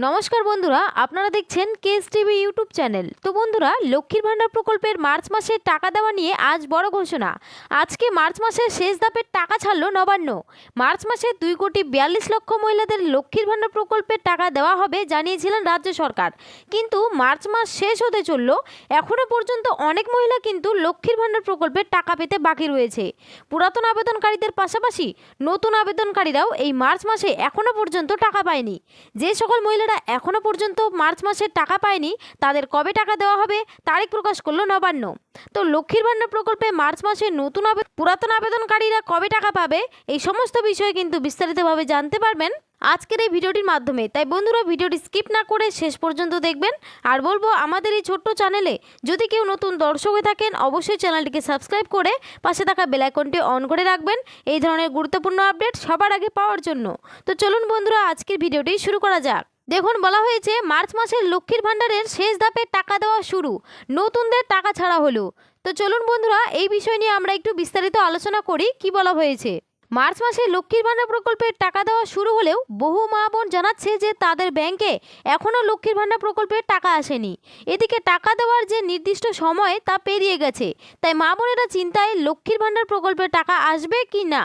নমস্কার বন্ধুরা, আপনারা দেখছেন কেএস টিভি ইউটিউব চ্যানেল। তো বন্ধুরা, লক্ষ্মীর ভাণ্ডার প্রকল্পের মার্চ মাসের টাকা দেওয়া নিয়ে আজ বড় ঘোষণা। আজকে মার্চ মাসের শেষ ধাপের টাকা ছাড়লো নবান্ন। মার্চ মাসে 2,42,00,000 মহিলাদের লক্ষ্মীর ভাণ্ডার প্রকল্পের টাকা দেওয়া হবে জানিয়েছিলেন রাজ্য সরকার। কিন্তু মার্চ মাস শেষ হতে চলল, এখনও পর্যন্ত অনেক মহিলা কিন্তু লক্ষ্মীর ভাণ্ডার প্রকল্পের টাকা পেতে বাকি রয়েছে। পুরাতন আবেদনকারীদের পাশাপাশি নতুন আবেদনকারীরাও এই মার্চ মাসে এখনও পর্যন্ত টাকা পায়নি। যে সকল মহিলারা এখনো পর্যন্ত মার্চ মাসের টাকা পায়নি, তাদের কবে টাকা দেওয়া হবে তারিখ প্রকাশ করলো নবান্ন। তো লক্ষ্মীর ভাণ্ডার প্রকল্পে মার্চ মাসে নতুন পুরাতন আবেদনকারীরা কবে টাকা পাবে, এই সমস্ত বিষয়ে কিন্তু বিস্তারিতভাবে জানতে পারবেন আজকের এই ভিডিওটির মাধ্যমে। তাই বন্ধুরা, ভিডিওটি স্কিপ না করে শেষ পর্যন্ত দেখবেন। আর বলবো, আমাদের এই ছোট্ট চ্যানেলে যদি কেউ নতুন দর্শক হয়ে থাকেন, অবশ্যই চ্যানেলটিকে সাবস্ক্রাইব করে পাশে থাকা বেল আইকনটি অন করে রাখবেন এই ধরনের গুরুত্বপূর্ণ আপডেট সবার আগে পাওয়ার জন্য। তো চলুন বন্ধুরা, আজকের ভিডিওটি শুরু করা যাক। দেখুন, বলা হয়েছে মার্চ মাসের লক্ষ্মীর ভাণ্ডারের শেষ ধাপে টাকা দেওয়া শুরু, নতুনদের টাকা ছাড়া হলো। তো চলুন বন্ধুরা, এই বিষয় নিয়ে আমরা একটু বিস্তারিত আলোচনা করি। কি বলা হয়েছে? মার্চ মাসে লক্ষ্মীর ভাণ্ডার প্রকল্পের টাকা দেওয়া শুরু হলেও বহু মা বোন জানাচ্ছে যে তাদের ব্যাংকে এখনও লক্ষ্মীর ভাণ্ডার প্রকল্পের টাকা আসেনি। এদিকে টাকা দেওয়ার যে নির্দিষ্ট সময় তা পেরিয়ে গেছে, তাই মা বোনেরা চিন্তায় লক্ষ্মীর ভাণ্ডার প্রকল্পের টাকা আসবে কি না।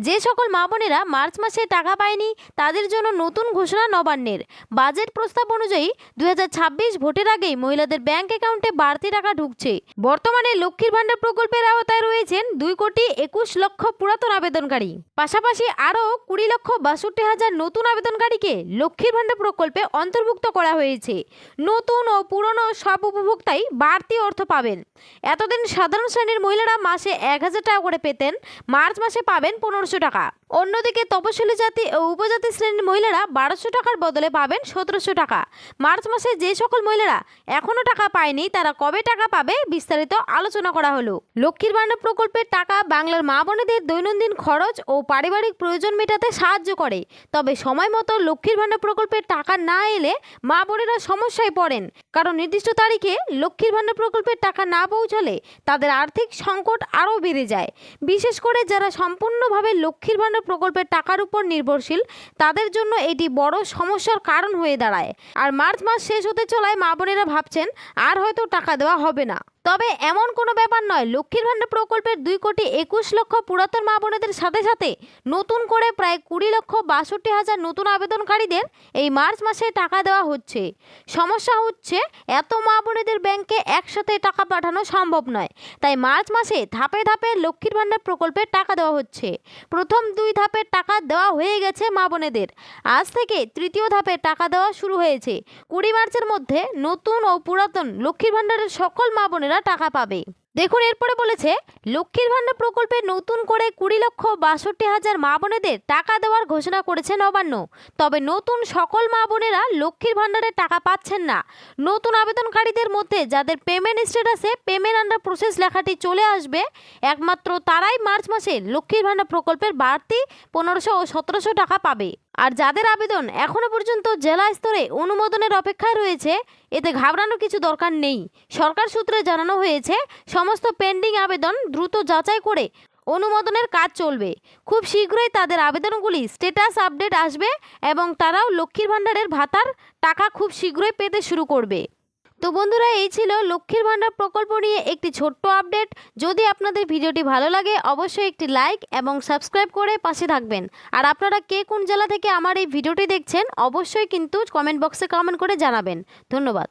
যে সকল মা বোনেরা মার্চ মাসে টাকা পায়নি, তাদের জন্য নতুন ঘোষণা নবান্নের। বাজেট প্রস্তাব অনুযায়ী 2026 ভোটের আগেই মহিলাদের ব্যাংক অ্যাকাউন্টে বাড়তি টাকা ঢুকছে। বর্তমানে লক্ষ্মীর ভাণ্ডার প্রকল্পের আওতায় রয়েছেন 2,21,00,000 পুরাতন আবেদনকারী। পাশাপাশি আরও 20,62,000 নতুন আবেদনকারীকে লক্ষ্মীর ভাণ্ডার প্রকল্পে অন্তর্ভুক্ত করা হয়েছে। নতুন ও পুরনো সব উপভোক্তাই বাড়তি অর্থ পাবেন। এতদিন সাধারণ শ্রেণীর মহিলারা মাসে 1,000 টাকা করে পেতেন, মার্চ মাসে পাবেন 1,500 টাকা। অন্যদিকে তপশিলি জাতি ও উপজাতি শ্রেণীর মহিলারা 1,200 টাকার বদলে পাবেন 1,700 টাকা। মার্চ মাসে যে সকল মহিলারা এখনও টাকা পায়নি, তারা কবে টাকা পাবে বিস্তারিত আলোচনা করা হলো। লক্ষ্মীর ভাণ্ডার প্রকল্পের টাকা বাংলার মা বোনেদের দৈনন্দিন খরচ ও পারিবারিক প্রয়োজন মেটাতে সাহায্য করে। তবে সময় মতো লক্ষ্মীর ভাণ্ডার প্রকল্পের টাকা না এলে মা বোনেরা সমস্যায় পড়েন, কারণ নির্দিষ্ট তারিখে লক্ষ্মীর ভাণ্ডার প্রকল্পের টাকা না পৌঁছালে তাদের আর্থিক সংকট আরও বেড়ে যায়। বিশেষ করে যারা সম্পূর্ণভাবে লক্ষ্মীর ভাণ্ডার প্রকল্পের টাকার উপর নির্ভরশীল, তাদের জন্য এটি বড় সমস্যার কারণ হয়ে দাঁড়ায়। আর মার্চ মাস শেষ হতে চলায় মা বোনেরা ভাবছেন আর হয়তো টাকা দেওয়া হবে না। তবে এমন কোনো ব্যাপার নয়। লক্ষ্মীর ভাণ্ডার প্রকল্পের 2,21,00,000 পুরাতন মা বোনেদের সাথে সাথে নতুন করে প্রায় 20,62,000 নতুন আবেদনকারীদের এই মার্চ মাসে টাকা দেওয়া হচ্ছে। সমস্যা হচ্ছে, এত মা বোনেদের ব্যাংকে একসাথে টাকা পাঠানো সম্ভব নয়। তাই মার্চ মাসে ধাপে ধাপে লক্ষ্মীর ভাণ্ডার প্রকল্পের টাকা দেওয়া হচ্ছে। প্রথম 2 ধাপের টাকা দেওয়া হয়ে গেছে মা বোনেদের। আজ থেকে তৃতীয় ধাপের টাকা দেওয়া শুরু হয়েছে। 20 মার্চের মধ্যে নতুন ও পুরাতন লক্ষ্মীর ভাণ্ডারের সকল মা বোনেরা টাকা পাবে। দেখুন, এরপরে বলেছে লক্ষ্মীর ভাণ্ডার প্রকল্পে নতুন করে 20,62,000 মা বোনেদের টাকা দেওয়ার ঘোষণা করেছে নবান্ন। তবে নতুন সকল মা বোনেরা লক্ষ্মীর ভাণ্ডারের টাকা পাচ্ছেন না। নতুন আবেদনকারীদের মধ্যে যাদের পেমেন্ট স্ট্যাটাসে পেমেন্ট আন্ডার প্রসেস লেখাটি চলে আসবে, একমাত্র তারাই মার্চ মাসে লক্ষ্মীর ভাণ্ডার প্রকল্পের বাড়তি 1,500 ও 1,700 টাকা পাবে। আর যাদের আবেদন এখনও পর্যন্ত জেলা স্তরে অনুমোদনের অপেক্ষায় রয়েছে, এতে ঘাবড়ানোর কিছু দরকার নেই। সরকার সূত্রে জানানো হয়েছে, সমস্ত পেন্ডিং আবেদন দ্রুত যাচাই করে অনুমোদনের কাজ চলবে। খুব শীঘ্রই তাদের আবেদনগুলি স্ট্যাটাস আপডেট আসবে এবং তারাও লক্ষ্মীর ভাণ্ডারের ভাতার টাকা খুব শীঘ্রই পেতে শুরু করবে। তো বন্ধুরা, এই ছিল লক্ষ্মীর ভাণ্ডার প্রকল্প নিয়ে একটি ছোট্ট আপডেট। যদি আপনাদের ভিডিওটি ভালো লাগে, অবশ্যই একটি লাইক এবং সাবস্ক্রাইব করে পাশে থাকবেন। আর আপনারা কে কোন জেলা থেকে আমার এই ভিডিওটি দেখছেন, অবশ্যই কিন্তু কমেন্ট বক্সে কমেন্ট করে জানাবেন। ধন্যবাদ।